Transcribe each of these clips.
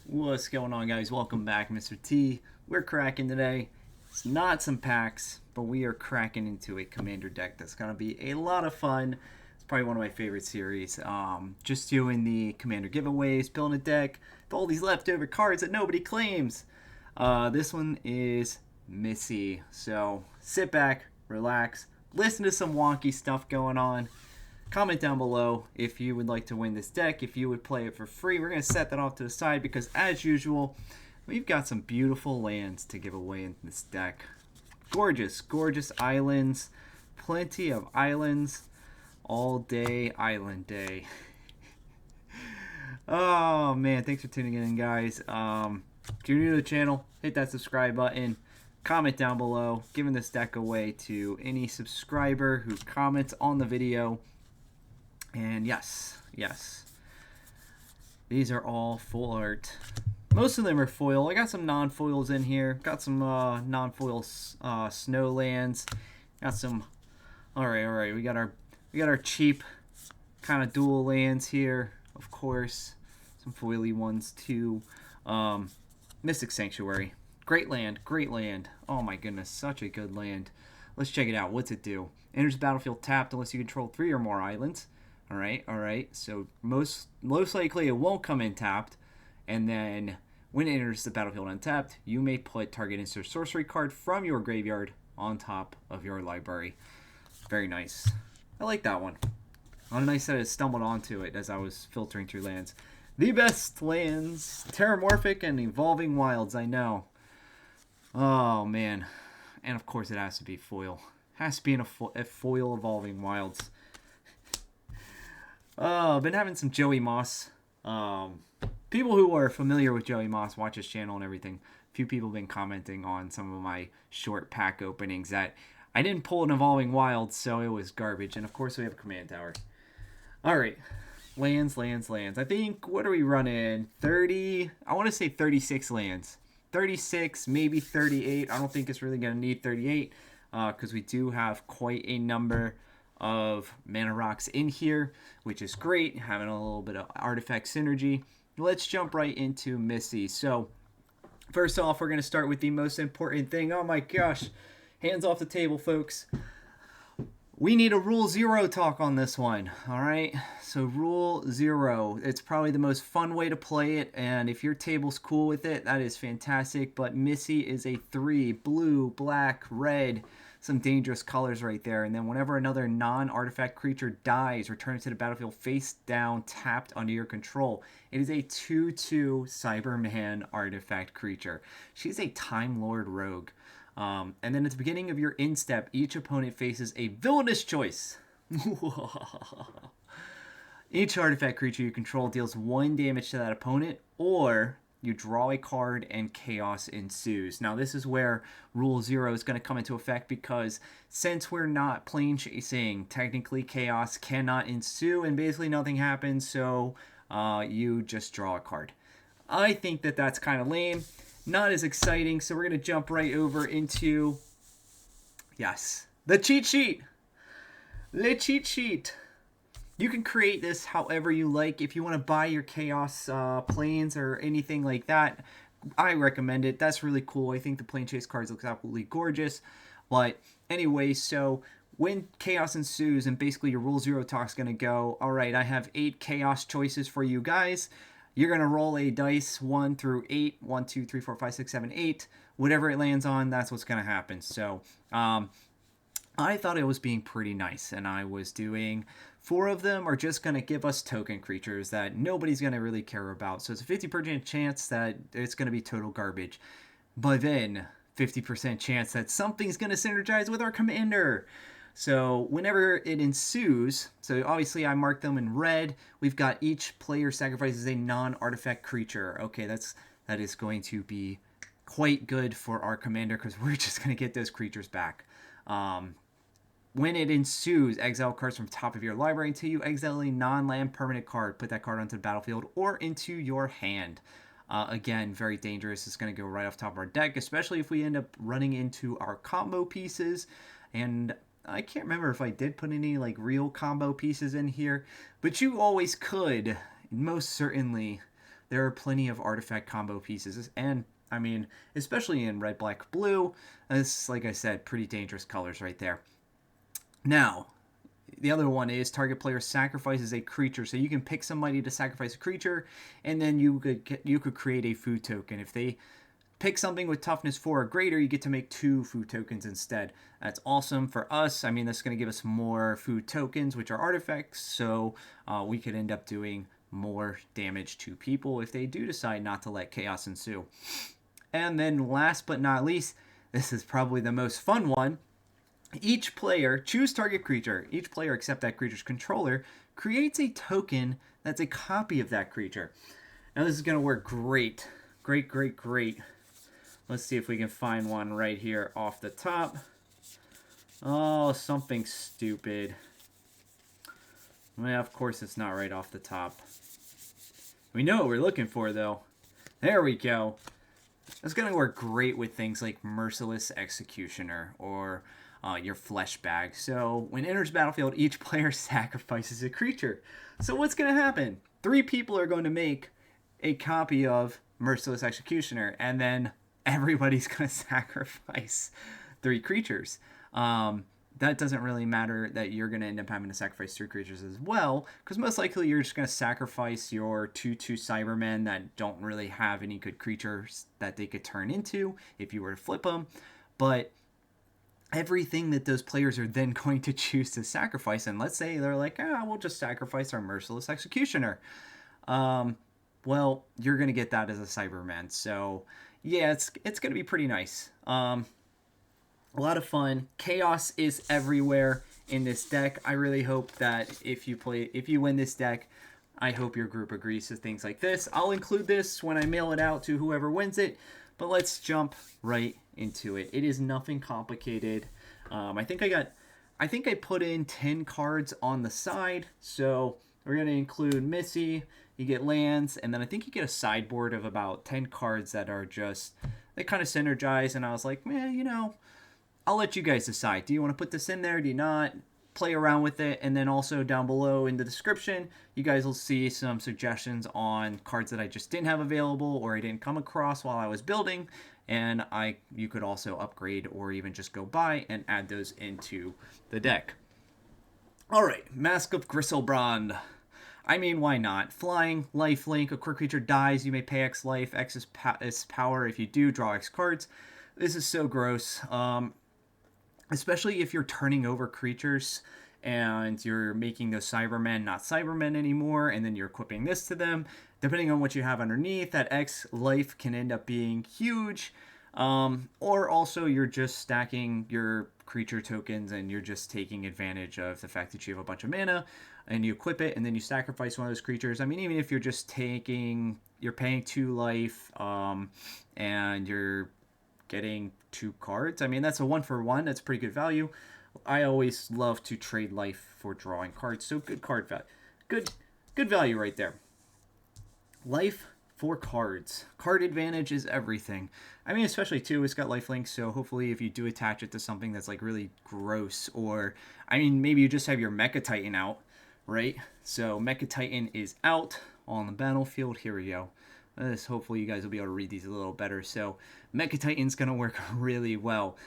What's going on, guys? Welcome back, Mr. T. We're cracking today. It's not some packs, but we are cracking into a commander deck that's going to be a lot of fun. It's probably one of my favorite series. Just doing the commander giveaways, building a deck with all these leftover cards that nobody claims. This one is Missy. So sit back, relax, listen to some wonky stuff going on. Comment down below if you would like to win this deck, if you would play it for free. We're going to set that off to the side because, as usual, we've got some beautiful lands to give away in this deck. Gorgeous, gorgeous islands. Plenty of islands. All day island day. Oh, man. Thanks for tuning in, guys. If you're new to the channel, hit that subscribe button. Comment down below, giving this deck away to any subscriber who comments on the video. And yes, these are all full art. Most of them are foil. I got some non-foils in here. Got some non-foil snow lands. Got some. All right. We got our cheap kind of dual lands here, of course. Some foily ones too. Mystic Sanctuary. Great land. Oh my goodness, such a good land. Let's check it out. What's it do? Enters the battlefield tapped unless you control 3 or more islands. All right. So most likely it won't come in tapped, and then when it enters the battlefield untapped, you may put target instant sorcery card from your graveyard on top of your library. Very nice. I like that one. On a nice that I stumbled onto it as I was filtering through lands. The best lands, Terramorphic and Evolving Wilds. I know. Oh man, and of course it has to be foil. Has to be in a foil Evolving Wilds. I've been having some Joey Moss. People who are familiar with Joey Moss, watch his channel and everything. A few people have been commenting on some of my short pack openings that I didn't pull an Evolving Wild, so it was garbage. And of course we have a Command Tower. Alright. Lands. I think, what are we running? 30? I want to say 36 lands. 36, maybe 38. I don't think it's really going to need 38. Because we do have quite a number of mana rocks in here, which is great, having a little bit of artifact synergy. Let's jump right into Missy. So first off, we're going to start with the most important thing. Oh my gosh, hands off the table, folks. We need a rule 0 talk on this one. All right, so rule 0, it's probably the most fun way to play it, and if your table's cool with it, that is fantastic. But Missy is a 3 blue, black, red, some dangerous colors right there. And then whenever another non-artifact creature dies, return it to the battlefield face down, tapped under your control. It is a 2/2 Cyberman artifact creature. She's a Time Lord rogue. And then at the beginning of your instep, each opponent faces a villainous choice. Each artifact creature you control deals 1 damage to that opponent, or you draw a card and chaos ensues. Now this is where rule 0 is going to come into effect, because since we're not plane chasing, technically chaos cannot ensue and basically nothing happens, so you just draw a card. I think that that's kind of lame, not as exciting, so we're going to jump right over into, yes, the cheat sheet. The cheat sheet. You can create this however you like. If you want to buy your Chaos planes or anything like that, I recommend it. That's really cool. I think the plane chase cards look absolutely gorgeous. But anyway, so when Chaos ensues and basically your rule 0 talk is going to go, all right, I have 8 Chaos choices for you guys. You're going to roll a dice 1 through 8. 1, 2, 3, 4, 5, 6, 7, 8. Whatever it lands on, that's what's going to happen. So I thought it was being pretty nice, and I was doing 4 of them are just going to give us token creatures that nobody's going to really care about. So it's a 50% chance that it's going to be total garbage. But then 50% chance that something's going to synergize with our commander. So whenever it ensues, so obviously I marked them in red. We've got each player sacrifices a non-artifact creature. Okay, that is going to be quite good for our commander, because we're just going to get those creatures back. When it ensues, exile cards from top of your library until you exile a non-land permanent card. Put that card onto the battlefield or into your hand. Again, very dangerous. It's going to go right off top of our deck, especially if we end up running into our combo pieces. And I can't remember if I did put any like real combo pieces in here, but you always could most certainly there are plenty of artifact combo pieces. And, I mean, especially in red, black, blue, it's, like I said, pretty dangerous colors right there. Now, the other one is target player sacrifices a creature. So you can pick somebody to sacrifice a creature, and then you could create a food token. If they pick something with toughness 4 or greater, you get to make 2 food tokens instead. That's awesome for us. I mean, that's going to give us more food tokens, which are artifacts, so we could end up doing more damage to people if they do decide not to let chaos ensue. And then last but not least, this is probably the most fun one. Each player, choose target creature. Each player except that creature's controller creates a token that's a copy of that creature. Now this is going to work great. Great, great, great. Let's see if we can find one right here off the top. Oh, something stupid. Well, of course it's not right off the top. We know what we're looking for, though. There we go. It's going to work great with things like Merciless Executioner or your Flesh Bag. So when it enters battlefield, each player sacrifices a creature. So what's going to happen? 3 people are going to make a copy of Merciless Executioner, and then everybody's going to sacrifice 3 creatures. That doesn't really matter that you're going to end up having to sacrifice 3 creatures as well, because most likely you're just going to sacrifice your 2/2 Cybermen that don't really have any good creatures that they could turn into if you were to flip them. But everything that those players are then going to choose to sacrifice, and let's say they're like, we'll just sacrifice our Merciless Executioner. Well, you're going to get that as a Cyberman. So, yeah, it's going to be pretty nice. A lot of fun. Chaos is everywhere in this deck. I really hope that if you win this deck, I hope your group agrees to things like this. I'll include this when I mail it out to whoever wins it, but let's jump right into it. It is nothing complicated. I think I put in 10 cards on the side, so we're going to include Missy. You get lands, and then I think you get a sideboard of about 10 cards that are just, they kind of synergize, and I was like, man, I'll let you guys decide. Do you want to put this in there? Do you not? Play around with it, and then also down below in the description, you guys will see some suggestions on cards that I just didn't have available or I didn't come across while I was building, and you could also upgrade or even just go buy and add those into the deck. Alright, Mask of Gristlebrand. I mean, why not? Flying, lifelink, a quick creature dies, you may pay X life, X is power. If you do, draw X cards. This is so gross. Especially if you're turning over creatures and you're making those Cybermen not Cybermen anymore, and then you're equipping this to them. Depending on what you have underneath, that X life can end up being huge. Or also you're just stacking your creature tokens and you're just taking advantage of the fact that you have a bunch of mana and you equip it and then you sacrifice one of those creatures. I mean, even if you're just you're paying 2 life and you're getting 2 cards. I mean, that's a 1-for-1. That's pretty good value. I always love to trade life for drawing cards. So good card value. Good value right there. Life for cards. Card advantage is everything. I mean, especially too, it's got lifelink, so hopefully if you do attach it to something that's like really gross, or I mean, maybe you just have your Mecha Titan out, right? So Mecha Titan is out on the battlefield. Here we go. Hopefully you guys will be able to read these a little better. So Mecha Titan's going to work really well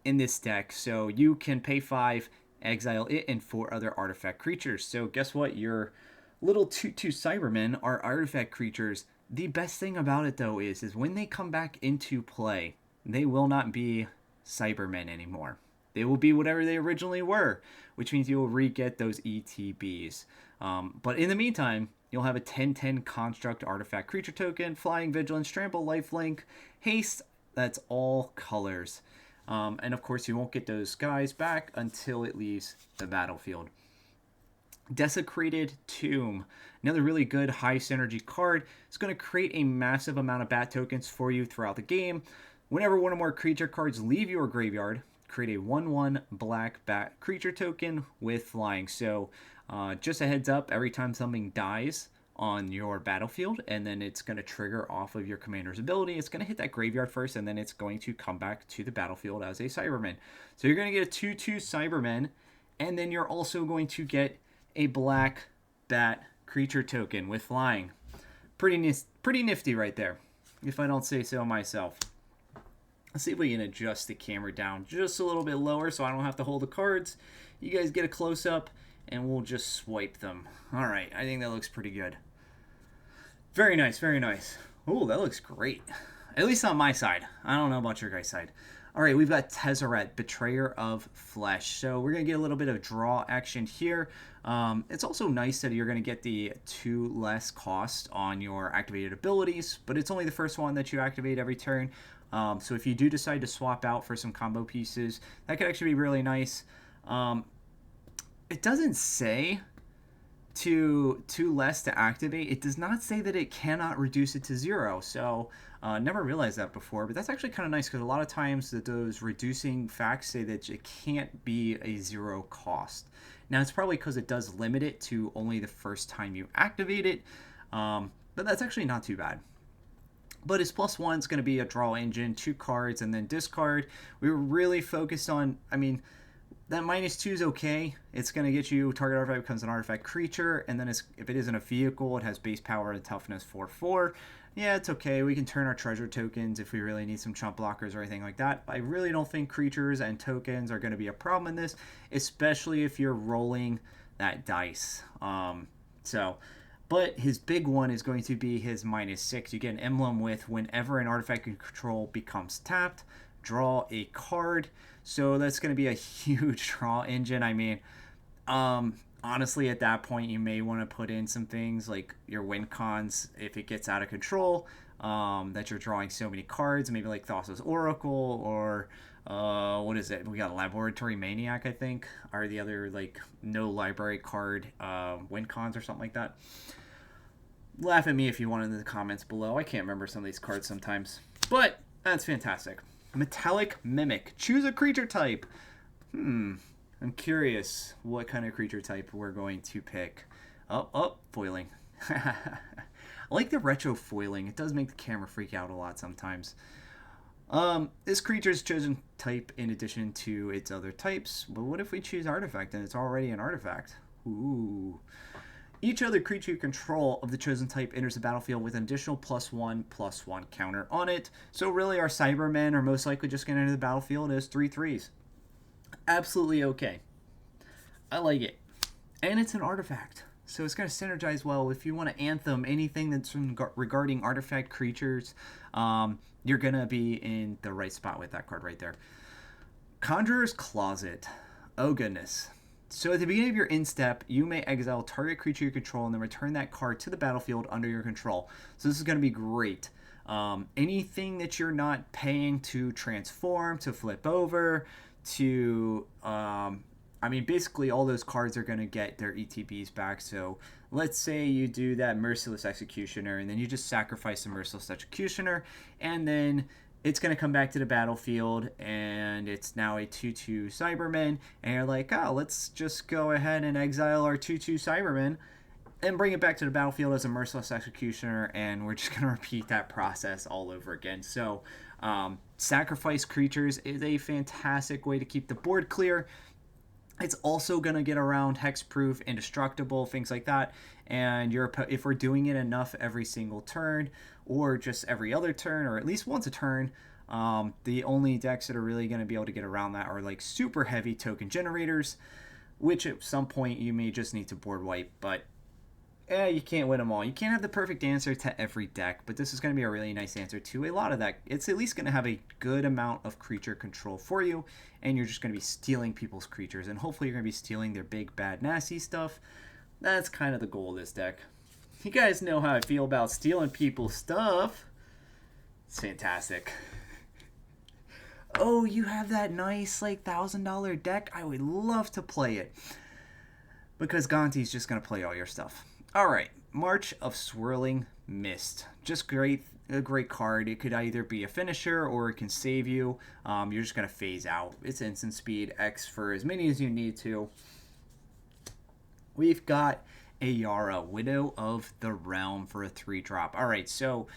in this deck. So you can pay 5, exile it, and 4 other artifact creatures. So guess what? Your little 2/2 Cybermen are artifact creatures. The best thing about it, though, is when they come back into play, they will not be Cybermen anymore. They will be whatever they originally were, which means you will re-get those ETBs. But in the meantime, you'll have a 10/10 construct artifact creature token, flying, vigilance, trample, lifelink, haste. That's all colors. And of course, you won't get those guys back until it leaves the battlefield. Desecrated Tomb. Another really good high synergy card. It's going to create a massive amount of bat tokens for you throughout the game. Whenever one or more creature cards leave your graveyard, create a 1/1 black bat creature token with flying. So just a heads up, every time something dies on your battlefield and then it's going to trigger off of your commander's ability, it's going to hit that graveyard first and then it's going to come back to the battlefield as a Cyberman. So you're going to get a 2/2 Cyberman, and then you're also going to get a black bat creature token with flying. Pretty nifty right there, if I don't say so myself. Let's see if we can adjust the camera down just a little bit lower so I don't have to hold the cards. You guys get a close-up, and we'll just swipe them. All right, I think that looks pretty good. Very nice, very nice. Oh, that looks great. At least on my side. I don't know about your guys' side. All right, we've got Tezzeret, Betrayer of Flesh. So we're going to get a little bit of draw action here. It's also nice that you're going to get the 2 less cost on your activated abilities, but it's only the first one that you activate every turn. So if you do decide to swap out for some combo pieces, that could actually be really nice. It doesn't say two less to activate. It does not say that it cannot reduce it to 0. So never realized that before, but that's actually kind of nice because a lot of times that those reducing facts say that it can't be a 0 cost. Now it's probably because it does limit it to only the first time you activate it, but that's actually not too bad. But his +1 is going to be a draw engine, 2 cards, and then discard. We were really focused on, I mean, that -2 is okay. It's going to get you, target artifact becomes an artifact creature, and then if it isn't a vehicle, it has base power and toughness 4/4. Yeah, it's okay. We can turn our treasure tokens if we really need some chump blockers or anything like that. I really don't think creatures and tokens are going to be a problem in this, especially if you're rolling that dice. But his big one is going to be his -6. You get an emblem with whenever an artifact you control becomes tapped, draw a card. So that's going to be a huge draw engine. I mean, honestly, at that point, you may want to put in some things like your win cons if it gets out of control, that you're drawing so many cards, maybe like Thassa's Oracle or what is it? We got Laboratory Maniac, I think, are the other like no library card win cons or something like that. Laugh at me if you want in the comments below. I can't remember some of these cards sometimes, but that's fantastic. Metallic Mimic. Choose a creature type. I'm curious what kind of creature type we're going to pick. Oh, foiling. I like the retro foiling. It does make the camera freak out a lot sometimes. This creature's chosen type in addition to its other types. But what if we choose artifact and it's already an artifact? Ooh. Each other creature you control of the chosen type enters the battlefield with an additional +1/+1 counter on it. So really our Cybermen are most likely just going to enter the battlefield as 3/3s. Absolutely okay. I like it. And it's an artifact. So it's going to synergize well. If you want to anthem anything that's regarding artifact creatures, you're going to be in the right spot with that card right there. Conjurer's Closet. Oh goodness. So at the beginning of your instep, you may exile target creature you control and then return that card to the battlefield under your control. So this is going to be great. Anything that you're not paying to transform, to flip over, to... I mean, basically all those cards are going to get their ETBs back. So let's say you do that Merciless Executioner and then you just sacrifice the Merciless Executioner and then it's going to come back to the battlefield and it's now a 2/2 Cyberman. And you're like, oh, let's just go ahead and exile our 2/2 Cyberman and bring it back to the battlefield as a Merciless Executioner. And we're just going to repeat that process all over again. So sacrifice creatures is a fantastic way to keep the board clear. It's also going to get around hexproof, indestructible, things like that. And if we're doing it enough every single turn, or just every other turn, or at least once a turn, the only decks that are really going to be able to get around that are like super heavy token generators, which at some point you may just need to board wipe. But you can't win them all. You can't have the perfect answer to every deck, but this is going to be a really nice answer to a lot of that. It's at least going to have a good amount of creature control for you, and you're just going to be stealing people's creatures, and hopefully you're going to be stealing their big, bad, nasty stuff. That's kind of the goal of this deck. You guys know how I feel about stealing people's stuff. It's fantastic. Oh, you have that nice, like, $1,000 deck? I would love to play it. Because Gonti's just going to play all your stuff. Alright, March of Swirling Mist. Just great, a great card. It could either be a finisher or it can save you. You're just going to phase out. It's instant speed, X for as many as you need to. We've got Ayara, Widow of the Realm for a 3-drop. Alright, so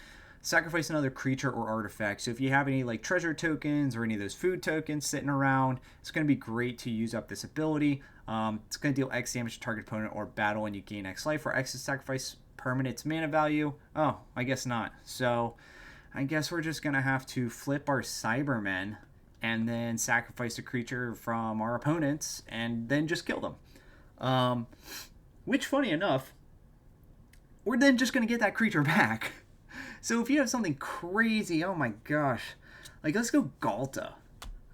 sacrifice another creature or artifact. So if you have any like treasure tokens or any of those food tokens sitting around, it's going to be great to use up this ability. It's going to deal X damage to target opponent or battle, and you gain X life, or X is sacrifice permanent's mana value. Oh, I guess not. So I guess we're just going to have to flip our Cybermen and then sacrifice a creature from our opponents and then just kill them. Which, funny enough, we're then just going to get that creature back. So if you have something crazy, oh my gosh. Like, let's go Galta.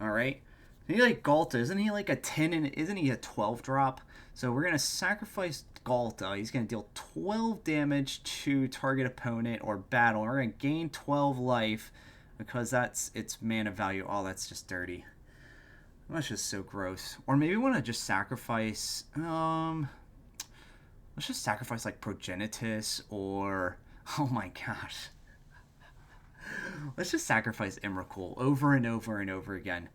Alright? He like Galta, isn't he like a 10 and isn't he a 12 drop? So we're gonna sacrifice Galta. He's gonna deal 12 damage to target opponent or battle. We're gonna gain 12 life because that's its mana value. Oh, that's just dirty. That's just so gross. Or maybe we want to just sacrifice. Let's just sacrifice like Progenitus or oh my gosh. Let's just sacrifice Emrakul over and over and over again.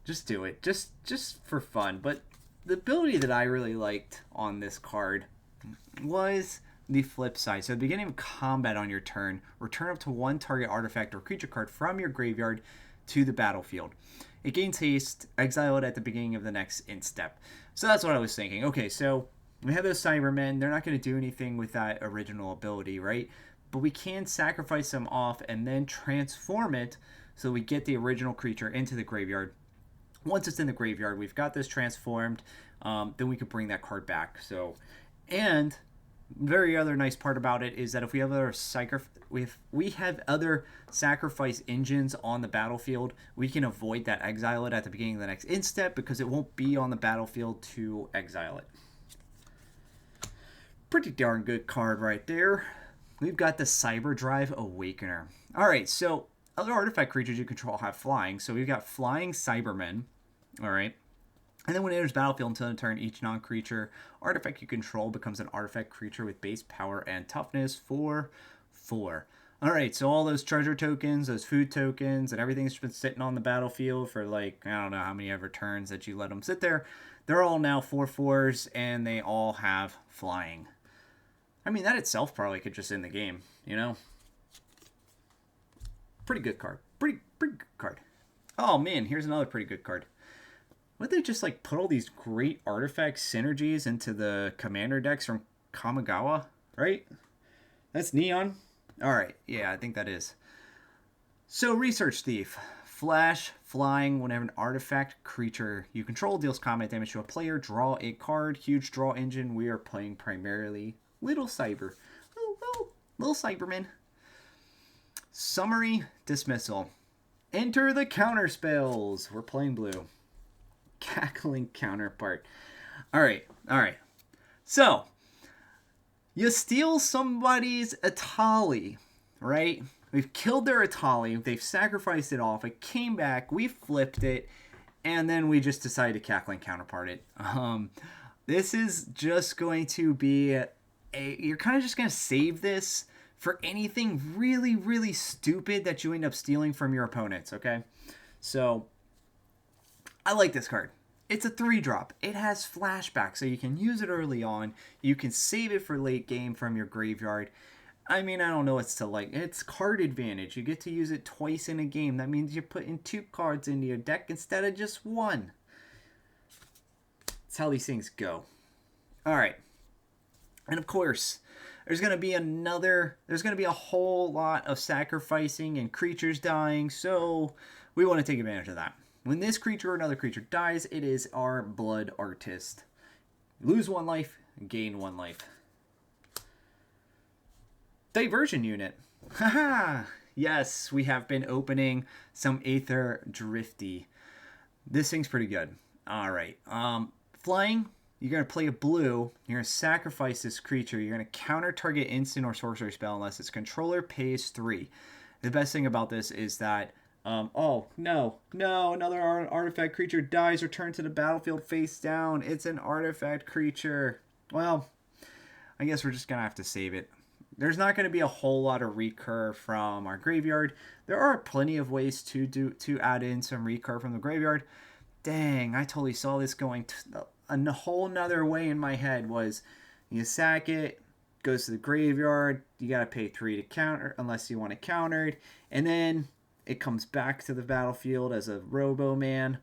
Just do it. Just for fun. But the ability that I really liked on this card was the flip side. So at the beginning of combat on your turn, return up to one target artifact or creature card from your graveyard to the battlefield. It gains haste, exile it at the beginning of the next end step. So that's what I was thinking. Okay, so we have those Cybermen. They're not going to do anything with that original ability, right? But we can sacrifice them off and then transform it so we get the original creature into the graveyard. Once it's in the graveyard, we've got this transformed, then we could bring that card back. So, and very other nice part about it is that if we have other sacrifice engines on the battlefield, we can avoid that exile it at the beginning of the next end step because it won't be on the battlefield to exile it. Pretty darn good card right there. We've got the Cyber Drive Awakener. Alright, so other artifact creatures you control have flying. So we've got flying Cybermen. Alright. And then when it enters battlefield until end of turn, each non-creature artifact you control becomes an artifact creature with base power and toughness for 4. Alright, so all those treasure tokens, those food tokens, and everything that's been sitting on the battlefield for like, I don't know how many ever turns that you let them sit there, they're all now 4/4s and they all have flying. I mean, that itself probably could just end the game, you know? Pretty good card. Pretty good card. Oh, man, here's another pretty good card. Would they just, like, put all these great artifact synergies into the commander decks from Kamigawa, right? That's Neon? Alright, yeah, I think that is. So, Research Thief. Flash, flying, whenever an artifact creature you control deals combat damage to a player, draw a card. Huge draw engine. We are playing primarily Little Cybermen. Summary Dismissal. Enter the counter spells. We're playing blue. Cackling Counterpart. Alright. So, you steal somebody's Atali, right? We've killed their Atali. They've sacrificed it off. It came back. We flipped it. And then we just decided to Cackling Counterpart it. This is just going to be you're kind of just going to save this for anything really, really stupid that you end up stealing from your opponents, okay? So, I like this card. It's a 3-drop. It has flashback, so you can use it early on. You can save it for late game from your graveyard. I mean, I don't know what's to like. It's card advantage. You get to use it twice in a game. That means you're putting 2 cards into your deck instead of just 1. That's how these things go. Alright. And of course, there's going to be a whole lot of sacrificing and creatures dying, so we want to take advantage of that. When this creature or another creature dies, it is our Blood Artist. Lose 1 life, gain 1 life. Diversion Unit. Haha! Yes, we have been opening some Aether Drifty. This thing's pretty good. Alright. Flying. You're going to play a blue. You're going to sacrifice this creature. You're going to counter target instant or sorcery spell unless its controller pays 3. The best thing about this is that, oh, no, another artifact creature dies, return to the battlefield face down. It's an artifact creature. Well, I guess we're just going to have to save it. There's not going to be a whole lot of recur from our graveyard. There are plenty of ways to add in some recur from the graveyard. Dang, I totally saw this going a whole nother way in my head. Was you sack it, goes to the graveyard, you gotta pay 3 to counter unless you want to counter it, and then it comes back to the battlefield as a Robo Man.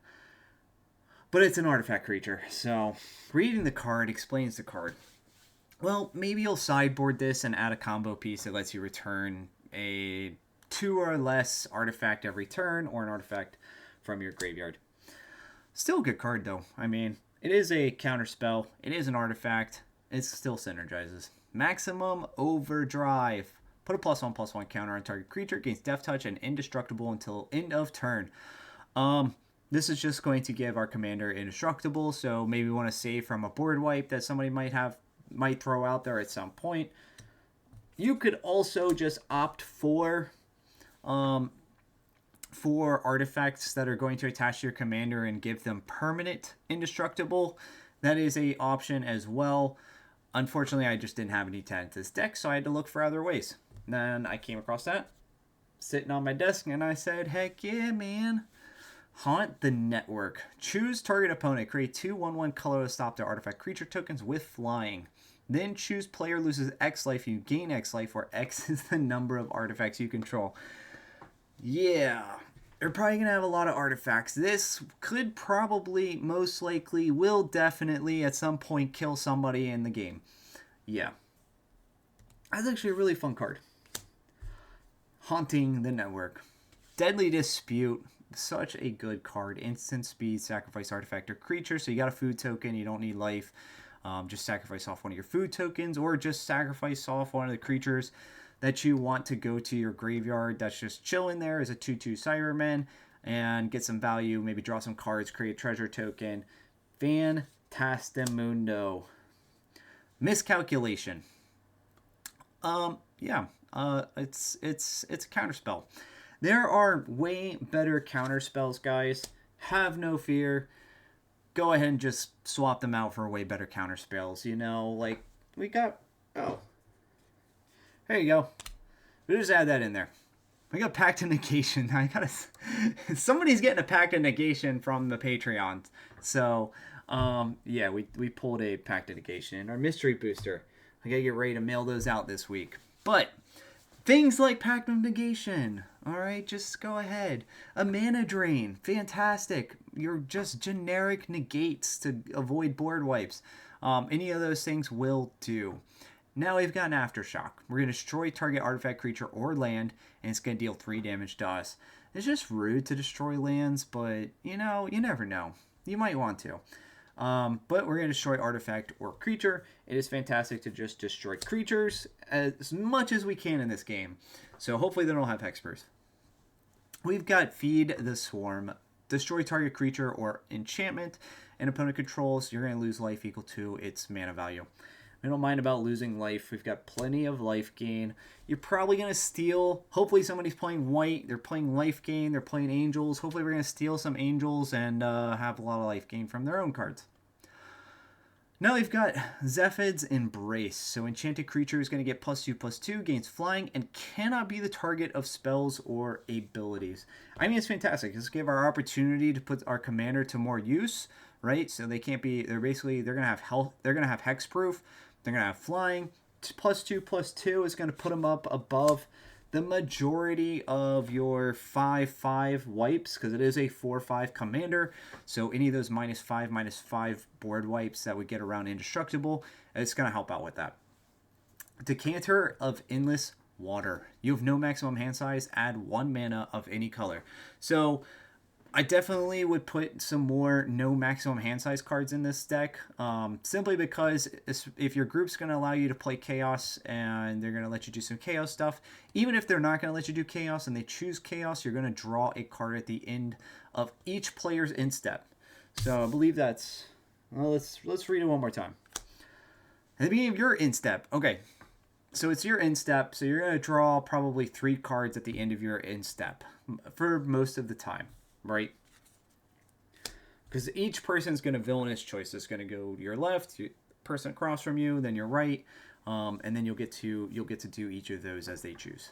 But it's an artifact creature, so reading the card explains the card. well, maybe you'll sideboard this and add a combo piece that lets you return a 2 or less artifact every turn, or an artifact from your graveyard. Still a good card, though. I mean, it is a counter spell. It is an artifact. It still synergizes. Maximum Overdrive. Put a +1/+1 counter on target creature, gains Death Touch and Indestructible until end of turn. This is just going to give our commander Indestructible, so maybe we want to save from a board wipe that somebody might throw out there at some point. You could also just opt for artifacts that are going to attach to your commander and give them permanent Indestructible. That is a option as well. Unfortunately, I just didn't have any to add to this deck, so I had to look for other ways. Then I came across that, sitting on my desk, and I said, heck yeah, man. Haunt the Network. Choose target opponent. Create 2 1/1 colorless stop their artifact creature tokens with flying. Then choose player loses X life, you gain X life, where X is the number of artifacts you control. Yeah, they're probably going to have a lot of artifacts. This could probably, most likely, will definitely at some point kill somebody in the game. Yeah. That's actually a really fun card. Haunting the Network. Deadly Dispute. Such a good card. Instant speed, sacrifice artifact or creature. So you got a food token, you don't need life. Just sacrifice off one of your food tokens, or just sacrifice off one of the creatures that you want to go to your graveyard that's just chilling there as a 2/2 Cyberman, and get some value, maybe draw some cards, create a treasure token. Fantastimundo. Miscalculation. Yeah, it's a counterspell. There are way better counterspells, guys. Have no fear. Go ahead and just swap them out for way better counterspells. You know, like we got. Oh, there you go. We'll just add that in there. We got Pact of Negation. I gotta. Somebody's getting a Pact of Negation from the Patreon. So, yeah, we pulled a Pact of Negation in our mystery booster. I gotta get ready to mail those out this week. But things like Pact of Negation. All right, just go ahead. A mana drain, fantastic. You're just generic negates to avoid board wipes. Any of those things will do. Now we've got an Aftershock. We're going to destroy target artifact, creature, or land, and it's going to deal 3 damage to us. It's just rude to destroy lands, but, you know, you never know. You might want to. But we're going to destroy artifact or creature. It is fantastic to just destroy creatures as much as we can in this game. So hopefully they don't have hexproof. We've got Feed the Swarm. Destroy target creature or enchantment and opponent controls. You're going to lose life equal to its mana value. We don't mind about losing life. We've got plenty of life gain. You're probably going to steal. Hopefully somebody's playing white. They're playing life gain. They're playing angels. Hopefully we're going to steal some angels and have a lot of life gain from their own cards. Now we've got Zephid's Embrace. So enchanted creature is going to get +2/+2, gains flying, and cannot be the target of spells or abilities. I mean, it's fantastic. This gives our opportunity to put our commander to more use, right? So they can't be. They're going to have health. They're going to have hexproof. They're going to have flying. +2/+2 is going to put them up above the majority of your 5/5 wipes, because it is a 4/5 commander. So any of those -5/-5 board wipes that we get around Indestructible, it's going to help out with that. Decanter of Endless Water. You have no maximum hand size. Add 1 mana of any color. So I definitely would put some more no maximum hand size cards in this deck, simply because if your group's going to allow you to play Chaos and they're going to let you do some Chaos stuff, even if they're not going to let you do Chaos and they choose Chaos, you're going to draw a card at the end of each player's instep. So I believe that's... Well, let's read it one more time. At the beginning of your instep, okay, so it's your instep, so you're going to draw probably 3 cards at the end of your instep for most of the time. Right? Because each person's going to villainous choice. It's going to go to your left, person across from you, then your right, and then you'll get to do each of those as they choose.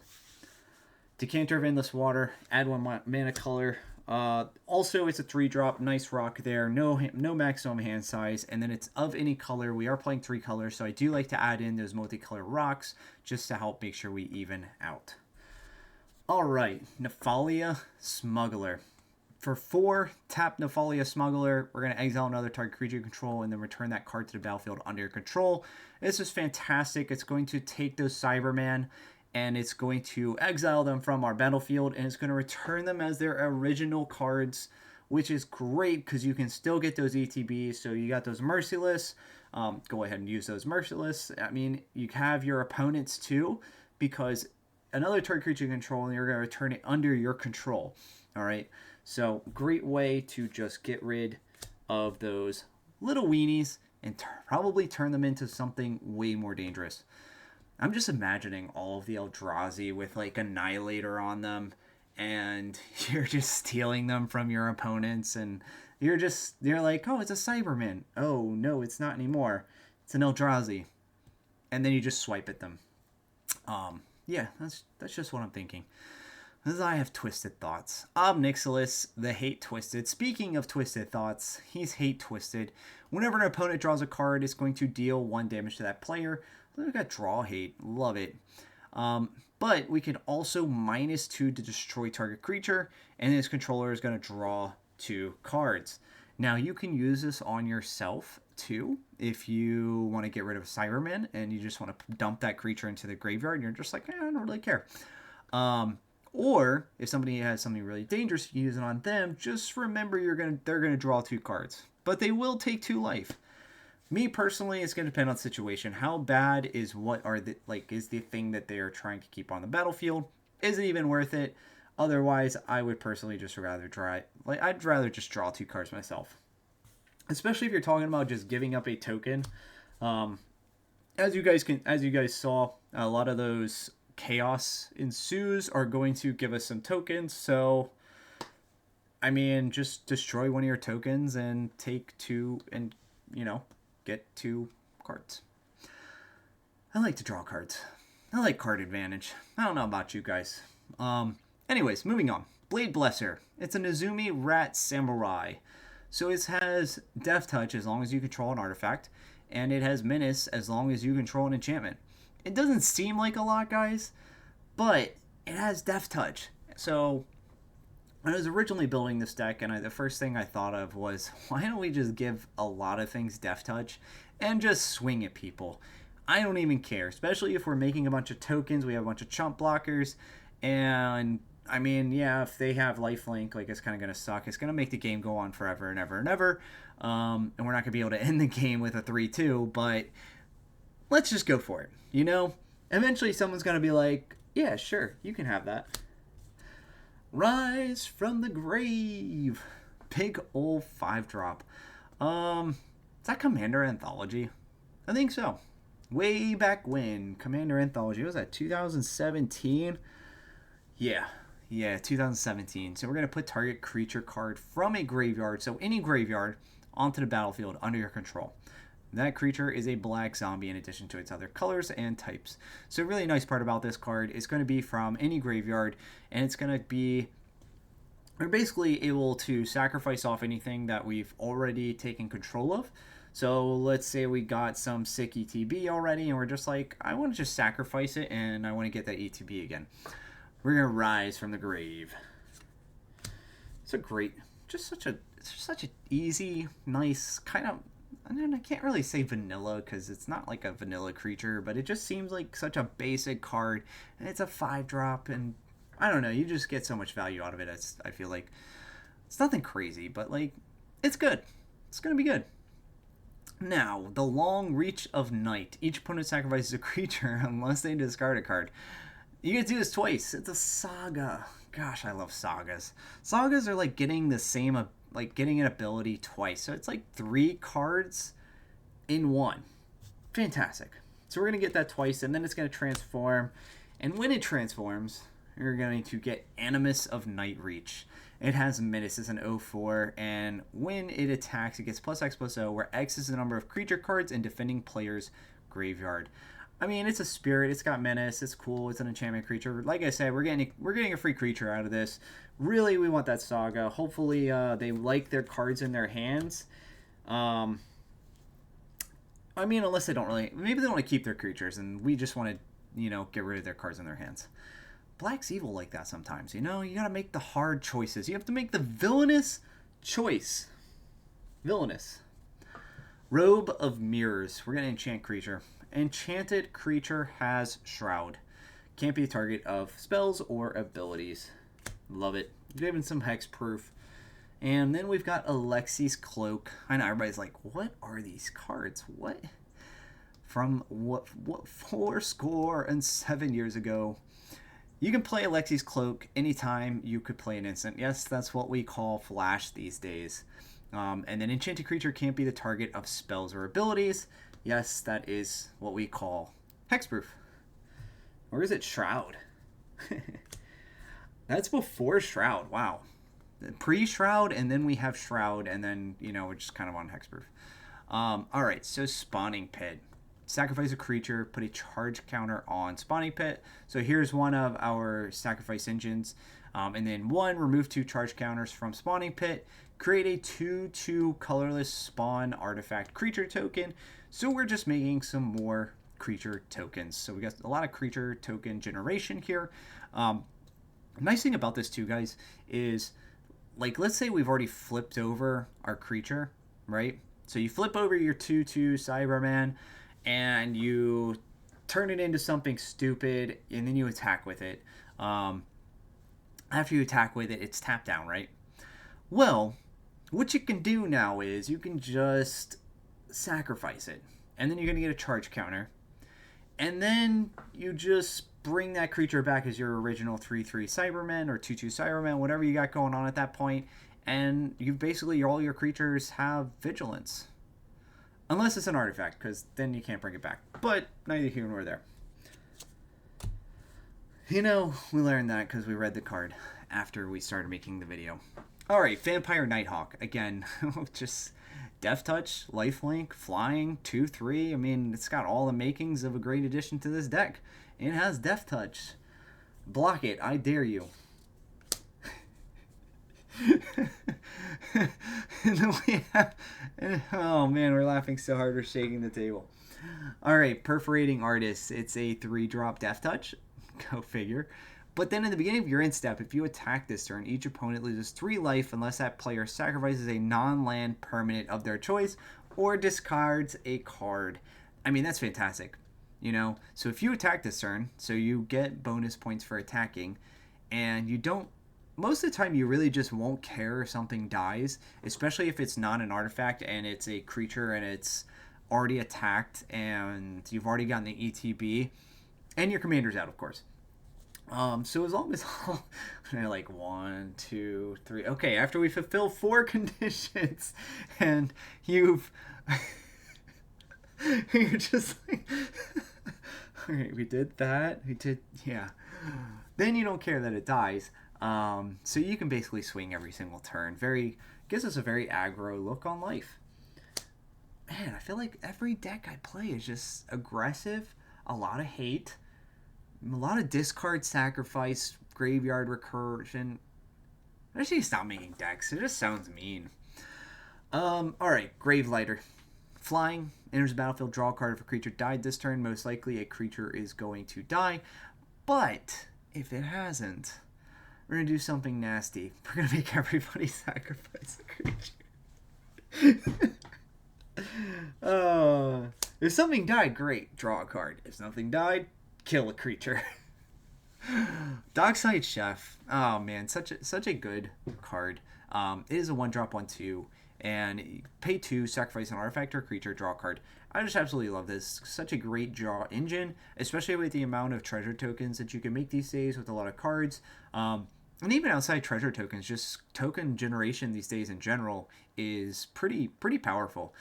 Decanter of Endless Water. Add 1 mana color. Also, it's a 3-drop. Nice rock there. No maximum hand size, and then it's of any color. We are playing 3 colors, so I do like to add in those multicolor rocks just to help make sure we even out. All right, Nephalia Smuggler. For 4, tap Nephalia Smuggler. We're going to exile another target creature you control and then return that card to the battlefield under your control. This is fantastic. It's going to take those Cybermen and it's going to exile them from our battlefield and it's going to return them as their original cards, which is great because you can still get those ETBs. So you got those Merciless. Go ahead and use those Merciless. I mean, you have your opponents too, because another target creature you control and you're going to return it under your control. All right. So great way to just get rid of those little weenies and probably turn them into something way more dangerous. I'm just imagining all of the Eldrazi with like Annihilator on them and you're just stealing them from your opponents and they're like, oh, it's a Cyberman. Oh, no, it's not anymore. It's an Eldrazi. And then you just swipe at them. Yeah, that's just what I'm thinking. As I have twisted thoughts. Obnixilis, the Hate Twisted. Speaking of twisted thoughts, he's Hate Twisted. Whenever an opponent draws a card, it's going to deal 1 damage to that player. We've got Draw Hate. Love it. But we can also -2 to destroy target creature, and his controller is going to draw 2 cards. Now, you can use this on yourself, too, if you want to get rid of Cybermen, and you just want to dump that creature into the graveyard, and you're just like, I don't really care. Or if somebody has something really dangerous, you use it on them. Just remember, they're gonna draw 2 cards, but they will take 2 life. Me personally, it's gonna depend on the situation. How bad is is the thing that they are trying to keep on the battlefield? Is it even worth it? Otherwise, I would personally just rather I'd rather just draw 2 cards myself. Especially if you're talking about just giving up a token. As you guys saw, a lot of those Chaos ensues are going to give us some tokens, so I mean, just destroy one of your tokens and take 2 and get 2 cards. I like to draw cards. I like card advantage. I don't know about you guys. Anyways, moving on. Blade Blesser. It's a Nezumi Rat Samurai. So it has Death Touch as long as you control an artifact, and it has Menace as long as you control an enchantment. It doesn't seem like a lot, guys, but it has Death Touch. So when I was originally building this deck, and the first thing I thought of was, why don't we just give a lot of things Death Touch and just swing at people? I don't even care, especially if we're making a bunch of tokens. We have a bunch of chump blockers, and I mean, yeah, if they have lifelink, like, it's kind of going to suck. It's going to make the game go on forever and ever and ever, and we're not going to be able to end the game with a 3-2, but let's just go for it. Eventually someone's going to be like, yeah, sure, you can have that. Rise from the Grave. Big old 5-drop. Is that Commander Anthology? I think so. Way back when. Commander Anthology. What was that, 2017? Yeah, 2017. So we're going to put target creature card from a graveyard, so any graveyard, onto the battlefield under your control. That creature is a black zombie in addition to its other colors and types. So a really nice part about this card is going to be from any graveyard, and it's going to be, we're basically able to sacrifice off anything that we've already taken control of. So let's say we got some sick ETB already, and we're just like, I want to just sacrifice it, and I want to get that ETB again. We're going to Rise from the Grave. It's a great, it's such an easy, nice, kind of, I can't really say vanilla because it's not like a vanilla creature, but it just seems like such a basic card, and it's a 5-drop, and I don't know, you just get so much value out of it. I feel like it's nothing crazy, but like, it's good. It's going to be good. Now, the Long Reach of Night. Each opponent sacrifices a creature unless they discard a card. You get to do this twice. It's a saga. Gosh, I love sagas. Sagas are like getting the same, like getting an ability twice. So it's like 3 cards in 1. Fantastic. So we're going to get that twice, and then it's going to transform. And when it transforms, you're going to get Animus of Night Reach. It has Menace as an 0/4, and when it attacks, it gets +X/+0, where X is the number of creature cards in defending player's graveyard. I mean, it's a spirit. It's got Menace. It's cool. It's an enchantment creature. Like I said, we're getting a free creature out of this. Really, we want that saga. Hopefully, they like their cards in their hands. I mean, unless they don't really, maybe they want to keep their creatures, and we just want to, get rid of their cards in their hands. Black's evil like that sometimes, you know? You gotta make the hard choices. You have to make the villainous choice. Villainous. Robe of Mirrors. We're gonna enchant creature. Enchanted creature has Shroud. Can't be a target of spells or abilities. Love it. Given some hexproof. And then we've got Alexi's Cloak. I know everybody's like, what are these cards? What? From what 407 years ago. You can play Alexi's Cloak anytime you could play an instant. Yes, that's what we call Flash these days. And then enchanted creature can't be the target of spells or abilities. Yes, that is what we call hexproof. Or is it Shroud? That's before Shroud. Wow. Pre-Shroud, and then we have Shroud, and then, you know, we're just kind of on hexproof. Alright, so Spawning Pit. Sacrifice a creature, put a charge counter on Spawning Pit. So here's one of our sacrifice engines. And then 1, remove 2 charge counters from Spawning Pit. Create a 2/2 colorless spawn artifact creature token. So we're just making some more creature tokens. So we got a lot of creature token generation here. Nice thing about this too, guys, is like, let's say we've already flipped over our creature, right? So you flip over your 2/2 Cyberman and you turn it into something stupid, and then you attack with it. After you attack with it, it's tapped down, right? Well, what you can do now is you can just sacrifice it, and then you're going to get a charge counter, and then you just bring that creature back as your original 3/3 Cybermen or 2/2 Cybermen, whatever you got going on at that point, and you basically, all your creatures have vigilance. Unless it's an artifact, because then you can't bring it back. But neither here nor there. You know, we learned that because we read the card after we started making the video. Alright, Vampire Nighthawk. Again, just Death Touch, Lifelink, Flying, 2/3. I mean, it's got all the makings of a great addition to this deck. It has Death Touch. Block it, I dare you. And then we have, oh man, we're laughing so hard we're shaking the table. Alright, Perforating Artist. It's a 3-drop Death Touch. Go figure. But then in the beginning of your end step, if you attack this turn, each opponent loses 3 life unless that player sacrifices a non-land permanent of their choice or discards a card. I mean, that's fantastic. You know, so if you attack this turn, so you get bonus points for attacking, and you don't, most of the time you really just won't care if something dies, especially if it's not an artifact and it's a creature and it's already attacked and you've already gotten the ETB and your commander's out, of course. So as long as like 1, 2, 3. Okay, after we fulfill 4 conditions and you've you're just like, all right, we did that. We did, yeah. Then you don't care that it dies. So you can basically swing every single turn. Gives us a very aggro look on life. Man, I feel like every deck I play is just aggressive, a lot of hate, a lot of discard, sacrifice, graveyard recursion. I just need to stop making decks. It just sounds mean. Alright, Gravelighter. Flying, enters the battlefield, draw a card. If a creature died this turn, most likely a creature is going to die. But if it hasn't, we're going to do something nasty. We're going to make everybody sacrifice a creature. If something died, great, draw a card. If something died, kill a creature. Dockside Chef. Oh man, such a good card. It is a 1-drop 1/2, and pay 2, sacrifice an artifact or creature, draw a card. I just absolutely love this. Such a great draw engine, especially with the amount of treasure tokens that you can make these days with a lot of cards. And even outside treasure tokens, just token generation these days in general is pretty powerful.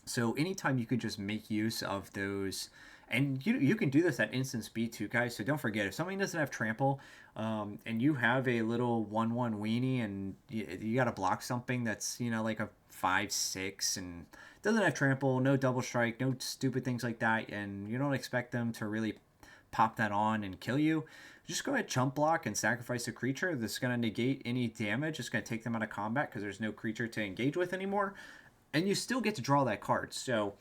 So anytime you could just make use of those, and you can do this at instant speed too, guys. So don't forget, if somebody doesn't have trample, and you have a little 1/1 weenie, and you got to block something that's, you know, like a 5/6 and doesn't have trample, no double strike, no stupid things like that, and you don't expect them to really pop that on and kill you, just go ahead, chump block, and sacrifice a creature. This is going to negate any damage. It's going to take them out of combat because there's no creature to engage with anymore. And you still get to draw that card. So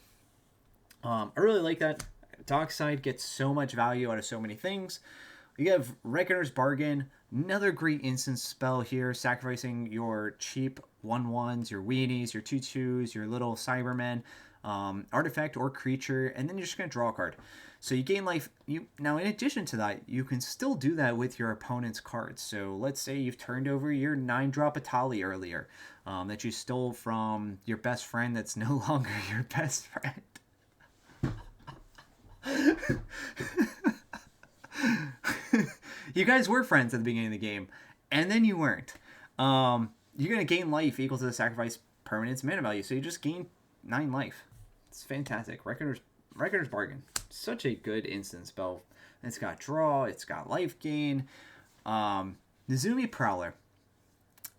I really like that. Dockside gets so much value out of so many things. You have Reckoner's Bargain, another great instance spell here, sacrificing your cheap 1/1s, your weenies, your 2/2s, your little Cybermen, artifact or creature, and then you're just going to draw a card. So you gain life. Now, in addition to that, you can still do that with your opponent's cards. So let's say you've turned over your 9-drop Atali earlier that you stole from your best friend that's no longer your best friend. You guys were friends at the beginning of the game, and then you weren't. You're going to gain life equal to the sacrifice permanent's mana value, so you just gain 9 life. It's fantastic. Reckoner's Bargain. Such a good instant spell. It's got draw, it's got life gain. Nezumi Prowler.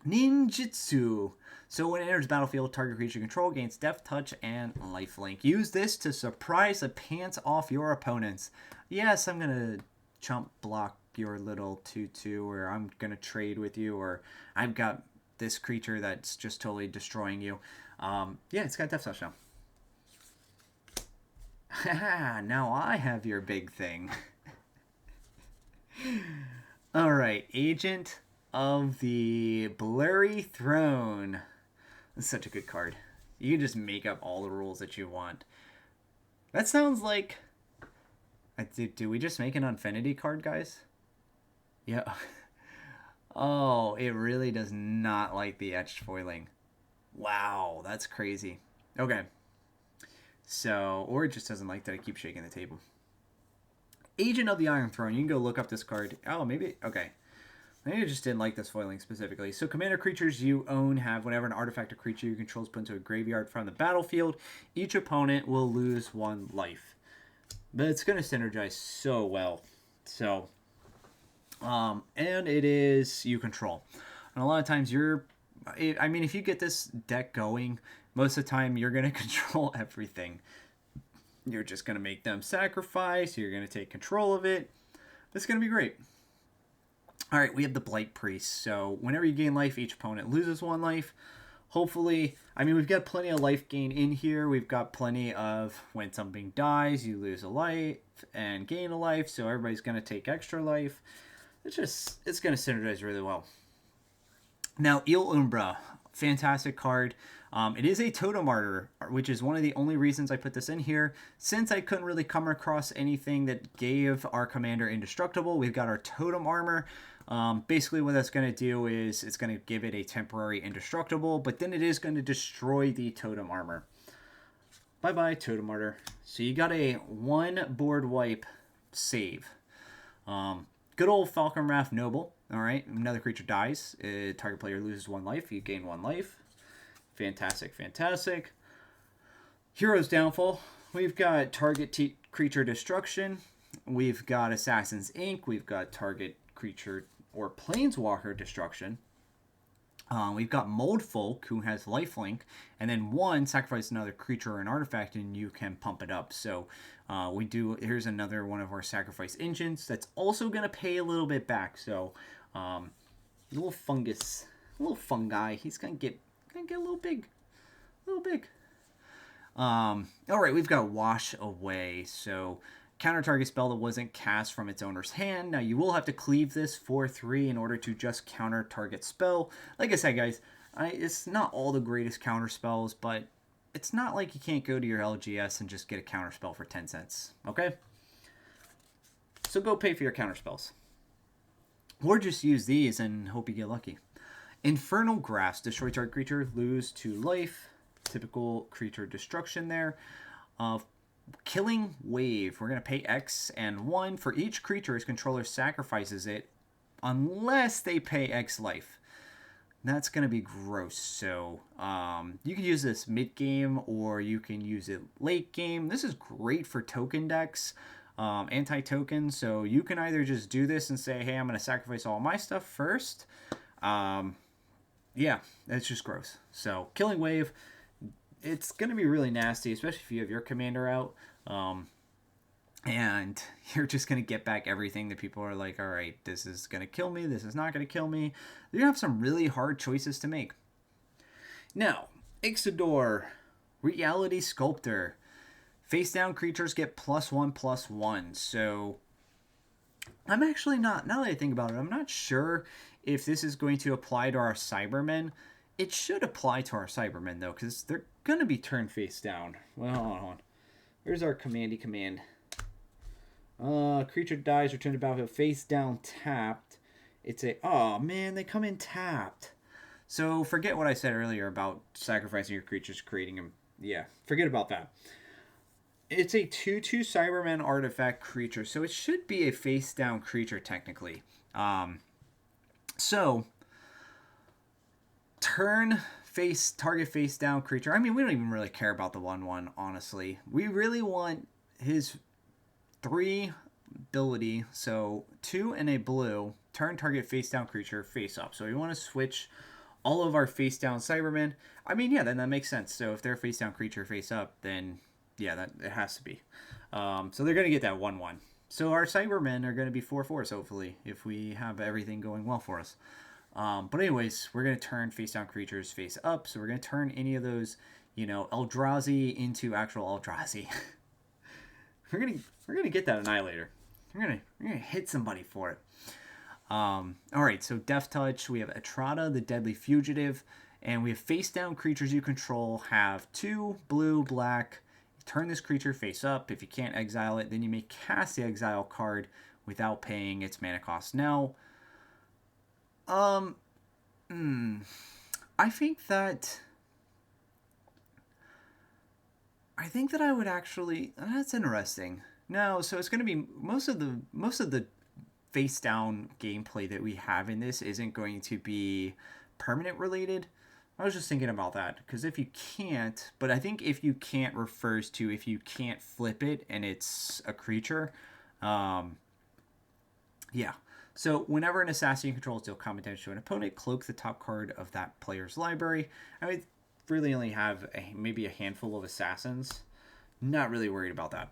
Ninjutsu. So when it enters the battlefield, target creature control gains Death Touch and Lifelink. Use this to surprise the pants off your opponents. Yes, I'm going to chump block your little 2/2, or I'm going to trade with you, or I've got this creature that's just totally destroying you. Yeah, it's got Death Touch now. Now I have your big thing. Alright, Agent of the Blurry Throne. That's such a good card. You can just make up all the rules that you want. That sounds like... Do we just make an Infinity card, guys? Yeah. Oh, it really does not like the etched foiling. Wow, that's crazy. Okay. So, or it just doesn't like that I keep shaking the table. Agent of the Iron Throne. You can go look up this card. Oh, maybe... Okay. Maybe I just didn't like this foiling specifically. So, commander creatures you own have whenever an artifact or creature you control is put into a graveyard from the battlefield, each opponent will lose 1 life. But it's going to synergize so well. So, and it is you control. And a lot of times I mean, if you get this deck going, most of the time you're going to control everything. You're just going to make them sacrifice. You're going to take control of it. It's going to be great. All right, we have the Blight Priest. So whenever you gain life, each opponent loses 1 life. Hopefully, I mean, we've got plenty of life gain in here. We've got plenty of when something dies, you lose a life and gain a life. So everybody's going to take extra life. It's going to synergize really well. Now, Il Umbra, fantastic card. It is a Totem Martyr, which is one of the only reasons I put this in here. Since I couldn't really come across anything that gave our commander indestructible, we've got our Totem Armor. Basically what that's going to do is it's going to give it a temporary indestructible, but then it is going to destroy the Totem Armor. Bye-bye, Totem Martyr. So you got a 1 board wipe save. Good old Falcon Wrath Noble. All right, another creature dies. Target player loses 1 life. You gain 1 life. Fantastic, fantastic. Hero's Downfall. We've got target creature destruction. We've got Assassin's Ink. We've got target creature or planeswalker destruction. We've got Mold Folk, who has lifelink, and then 1 sacrifice another creature or an artifact, and you can pump it up. So here's another one of our sacrifice engines that's also going to pay a little bit back. So little fungi, he's going to get a little big, all right, we've got Wash Away. So counter target spell that wasn't cast from its owner's hand. Now you will have to cleave this for 3 in order to just counter target spell. Like I said, guys, it's not all the greatest counter spells, but it's not like you can't go to your LGS and just get a counter spell for 10 cents. Okay? So go pay for your counter spells. Or just use these and hope you get lucky. Infernal Grasp. Destroy target creature. Lose 2 life. Typical creature destruction there. Killing Wave. We're going to pay X and 1 for each creature his controller sacrifices it unless they pay X life. That's going to be gross. So you can use this mid-game or you can use it late-game. This is great for token decks, anti-token. So you can either just do this and say, hey, I'm going to sacrifice all my stuff first. Yeah, it's just gross. So Killing Wave, it's going to be really nasty, especially if you have your commander out. And you're just going to get back everything that people are like, all right, this is going to kill me. This is not going to kill me. You're going to have some really hard choices to make. Now, Ixodor, Reality Sculptor. Face down creatures get +1/+1. So I'm actually not, now that I think about it, I'm not sure if this is going to apply to our Cybermen. It should apply to our Cybermen, though, because they're going to be turned face down. Well, hold on. Where's our commandy command? Creature dies, return to battlefield, face down, tapped. It's a, oh man, they come in tapped. So forget what I said earlier about sacrificing your creatures, creating them. Yeah, forget about that. It's a 2/2 Cybermen artifact creature, so it should be a face down creature technically. So turn face target face down creature. I mean, we don't even really care about the 1/1, honestly. We really want his 3 ability, so 2 and a blue, turn target face down creature face up. So we want to switch all of our face down Cybermen. I mean, yeah, then that makes sense. So if they're face down creature face up, then yeah, that it has to be. So they're going to get that 1/1. So our Cybermen are going to be 4/4s, hopefully, if we have everything going well for us. But anyways, we're going to turn face down creatures face up. So we're going to turn any of those, Eldrazi into actual Eldrazi. we're gonna get that Annihilator. We're gonna hit somebody for it. All right, so Death Touch. We have Etrata, the Deadly Fugitive, and we have face down creatures you control have 2 blue, black. Turn this creature face up. If you can't exile it, then you may cast the exile card without paying its mana cost. Now, I think that I would actually. That's interesting. No, so it's going to be most of the face down gameplay that we have in this isn't going to be permanent related. I was just thinking about that because if you can't, but I think if you can't refers to if you can't flip it and it's a creature. Yeah. So whenever an assassin controls deal combat damage to an opponent, cloak the top card of that player's library. I would really only have maybe a handful of assassins. Not really worried about that.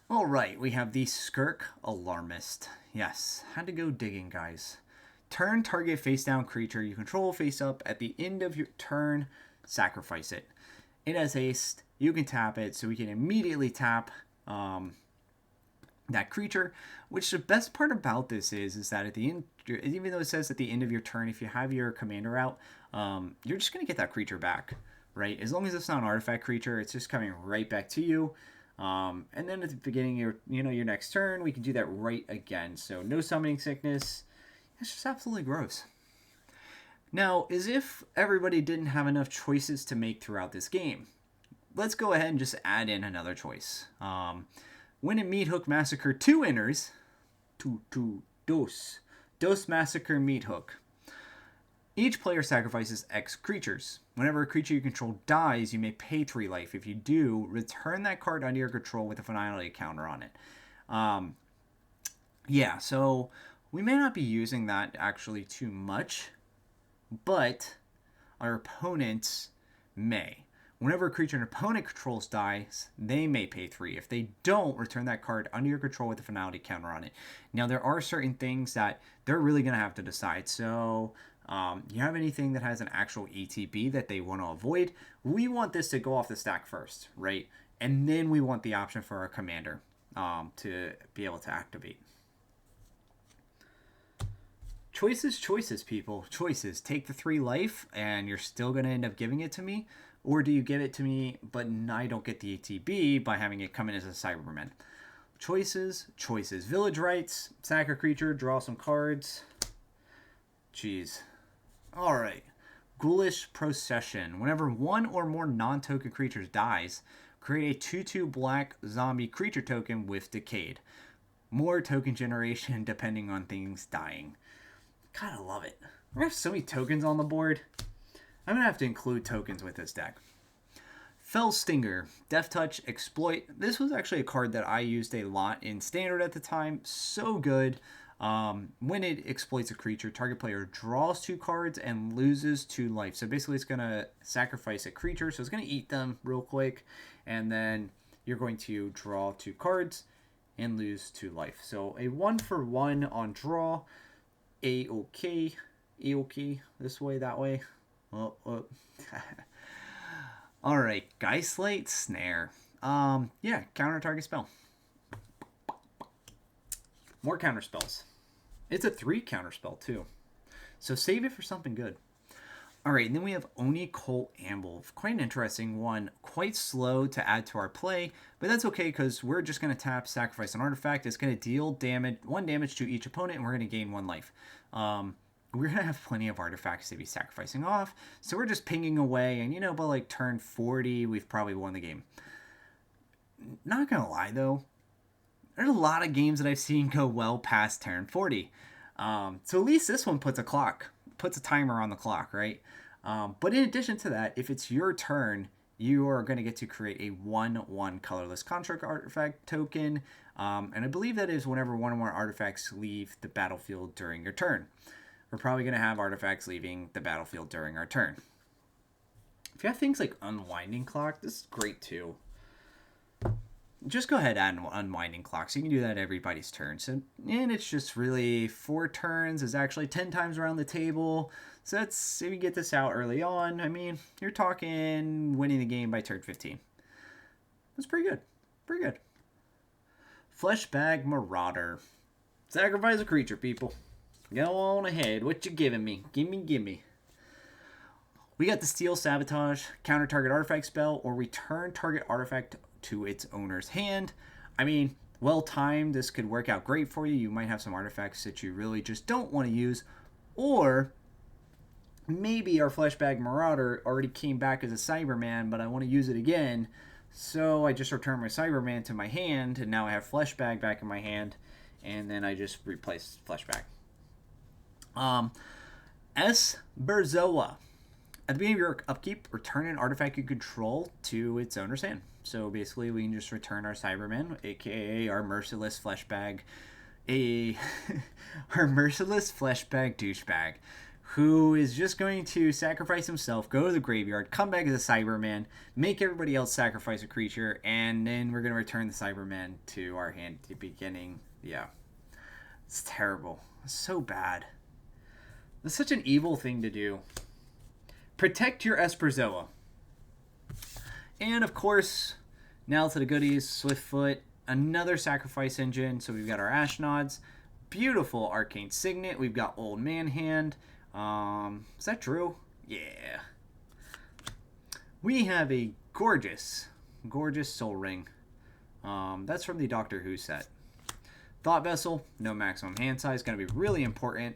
All right, we have the Skirk Alarmist. Yes, had to go digging, guys. Turn target face down creature you control face up. At the end of your turn, sacrifice it. It has haste. You can tap it, so we can immediately tap that creature. Which the best part about this is that at the end, even though it says at the end of your turn, if you have your commander out, you're just going to get that creature back, right? As long as it's not an artifact creature, it's just coming right back to you. And then at the beginning of your next turn, we can do that right again. So no summoning sickness. It's just absolutely gross. Now, as if everybody didn't have enough choices to make throughout this game, let's go ahead and just add in another choice. When a Meat Hook Massacre 2 enters, Dos Massacre Meat Hook. Each player sacrifices X creatures. Whenever a creature you control dies, you may pay 3 life. If you do, return that card under your control with a finality counter on it. Yeah, so we may not be using that actually too much, but our opponents may. Whenever a creature an opponent controls dies, they may pay 3. If they don't, return that card under your control with a finality counter on it. Now, there are certain things that they're really going to have to decide. So, you have anything that has an actual ETB that they want to avoid? We want this to go off the stack first, right? And then we want the option for our commander to be able to activate. Choices, people. Choices. Take the 3 life, and you're still going to end up giving it to me. Or do you give it to me, but I don't get the ATB by having it come in as a Cyberman? Choices. Village Rites. Sack a creature. Draw some cards. Jeez. Alright. Ghoulish Procession. Whenever 1 or more non-token creatures dies, create a 2/2 black zombie creature token with Decayed. More token generation depending on things dying. God, I love it. We have so many tokens on the board. I'm going to have to include tokens with this deck. Fell Stinger, Death Touch, Exploit. This was actually a card that I used a lot in Standard at the time. So good. When it exploits a creature, target player draws 2 cards and loses 2 life. So basically it's going to sacrifice a creature. So it's going to eat them real quick. And then you're going to draw 2 cards and lose 2 life. So a 1-for-1 on draw. A-okay. This way, that way. Alright, Geistlight Snare. Yeah, counter target spell. More counterspells. It's a 3 counterspell too. So save it for something good. Alright, and then we have Oni Colt Amble. Quite an interesting one. Quite slow to add to our play, but that's okay because we're just going to tap, sacrifice an artifact. It's going to deal 1 damage to each opponent, and we're going to gain 1 life. We're going to have plenty of artifacts to be sacrificing off, so we're just pinging away, and by like turn 40, we've probably won the game. Not going to lie, though. There's a lot of games that I've seen go well past turn 40. So at least this one puts a timer on the clock, right? But in addition to that, if it's your turn, you are going to get to create a 1/1 colorless construct artifact token. And I believe that is whenever 1 or more artifacts leave the battlefield during your turn. We're probably going to have artifacts leaving the battlefield during our turn. If you have things like Unwinding Clock, this is great too. Just go ahead and add an Unwinding Clock, so you can do that everybody's turn. So, and it's just really 4 turns is actually 10 times around the table. So that's, if you get this out early on, I mean, you're talking winning the game by turn 15. That's pretty good. Pretty good. Fleshbag Marauder. Sacrifice a creature, people. Go on ahead. What you giving me? Gimme. We got the Steel Sabotage, counter target artifact spell, or return target artifact to its owner's hand. I mean, well timed, this could work out great for you. You might have some artifacts that you really just don't want to use, or maybe our Fleshbag Marauder already came back as a Cyberman, but I want to use it again, so I just return my Cyberman to my hand, and now I have Fleshbag back in my hand, and then I just replace Fleshbag. Berzoa. At the beginning of your upkeep, return an artifact you control to its owner's hand. So basically, we can just return our Cyberman, aka our merciless Fleshbag, our merciless Fleshbag douchebag, who is just going to sacrifice himself, go to the graveyard, come back as a Cyberman, make everybody else sacrifice a creature, and then we're going to return the Cyberman to our hand at the beginning. Yeah. It's terrible. It's so bad. It's such an evil thing to do. Protect your Esperzoa. And of course, now to the goodies. Swiftfoot, another sacrifice engine. So we've got our Ashnods, beautiful Arcane Signet. We've got Old Man Hand. Is that Drew? Yeah. We have a gorgeous Soul Ring. That's from the Doctor Who set. Thought Vessel, no maximum hand size, going to be really important.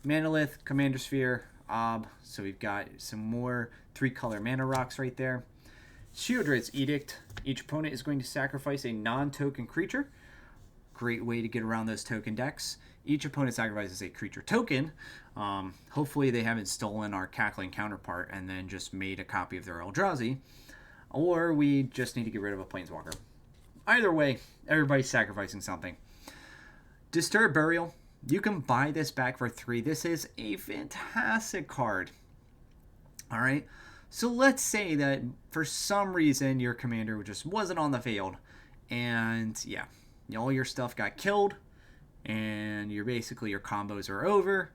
Manalith, Commander Sphere, so we've got some more 3-color mana rocks right there. Shieldred's Edict. Each opponent is going to sacrifice a non-token creature. Great way to get around those token decks. Each opponent sacrifices a creature token. Hopefully they haven't stolen our Cackling counterpart and then just made a copy of their Eldrazi. Or we just need to get rid of a Planeswalker. Either way, everybody's sacrificing something. Disturb Burial. You can buy this back for 3. This is a fantastic card. Alright, so let's say that for some reason your commander just wasn't on the field. And yeah, all your stuff got killed. And your combos are over.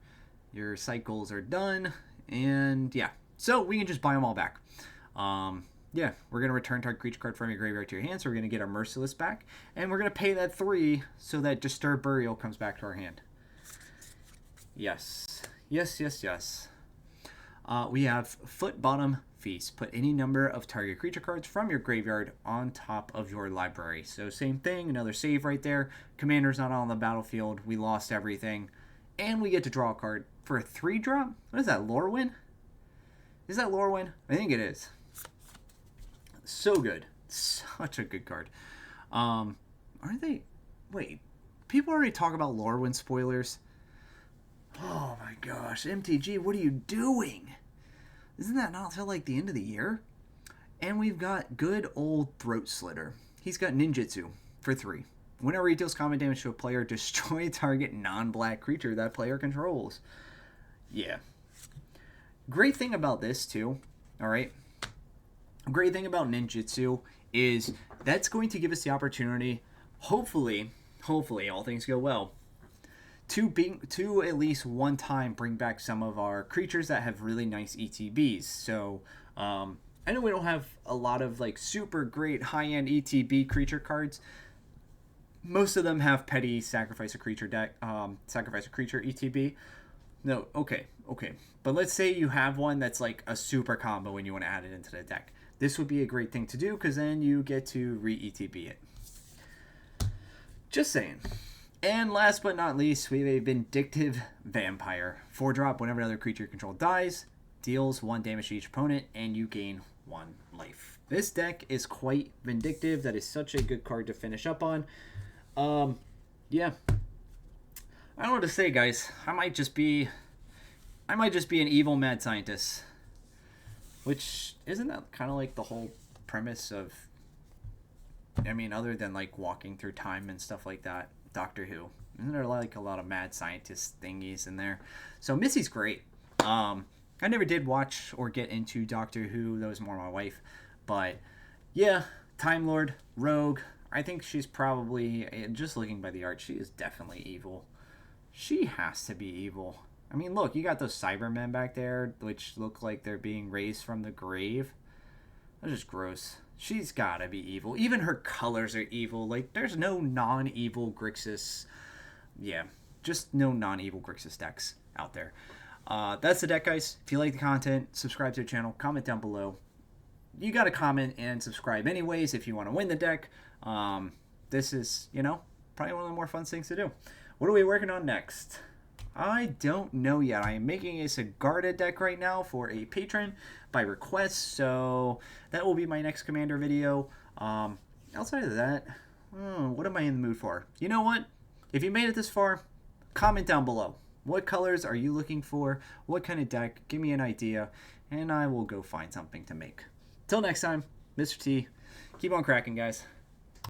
Your cycles are done. And yeah, so we can just buy them all back. Yeah, we're going to return target creature card from your graveyard to your hand. So we're going to get our Merciless back. And we're going to pay that 3 so that Disturb Burial comes back to our hand. Yes. We have Foot Bottom Feast. Put any number of target creature cards from your graveyard on top of your library. So same thing, another save right there. Commander's not on the battlefield. We lost everything. And we get to draw a card for a 3-drop. What is that, Lorwyn? Is that Lorwyn? I think it is. So good. Such a good card. Aren't they? Wait. People already talk about Lorwyn spoilers. Oh my gosh, MTG, what are you doing? Isn't that not until like the end of the year? And we've got good old Throat Slitter. He's got Ninjutsu for 3. Whenever he deals combat damage to a player, destroy a target non-black creature that player controls. Yeah. Great thing about this too, alright? Great thing about Ninjutsu is that's going to give us the opportunity, hopefully, all things go well, to at least one time bring back some of our creatures that have really nice ETBs. So I know we don't have a lot of like super great high-end ETB creature cards, Most of them have petty sacrifice a creature deck, sacrifice a creature ETB. No, okay. But let's say you have one that's like a super combo and you want to add it into the deck. This would be a great thing to do because then you get to re-ETB it. Just saying. And last but not least, we have a Vindictive Vampire. 4-drop, whenever another creature you control dies, deals 1 damage to each opponent, and you gain 1 life. This deck is quite vindictive. That is such a good card to finish up on. Yeah. I don't know what to say, guys. I might just be an evil mad scientist. Which, isn't that kind of like the whole premise of, I mean, other than like walking through time and stuff like that, Doctor Who? Isn't there like a lot of mad scientist thingies in there? So Missy's great. I never did watch or get into Doctor Who. That was more my wife. But yeah, Time Lord, Rogue. I think she's probably, just looking by the art, she is definitely evil. She has to be evil. I mean, look, you got those Cybermen back there, which look like they're being raised from the grave. That's just gross. She's gotta be evil. Even her colors are evil. Like, there's no non-evil Grixis. Yeah, just no non-evil Grixis decks out there. That's the deck, guys. If you like the content, subscribe to the channel, comment down below. You gotta comment and subscribe anyways if you want to win the deck. This is, you know, probably one of the more fun things to do. What are we working on next? I don't know yet. I am making a Sigarda deck right now for a patron by request, so that will be my next commander video. Outside of that, what am I in the mood for? You know what? If you made it this far, comment down below. What colors are you looking for? What kind of deck? Give me an idea, and I will go find something to make. Till next time, Mr. T, keep on cracking, guys.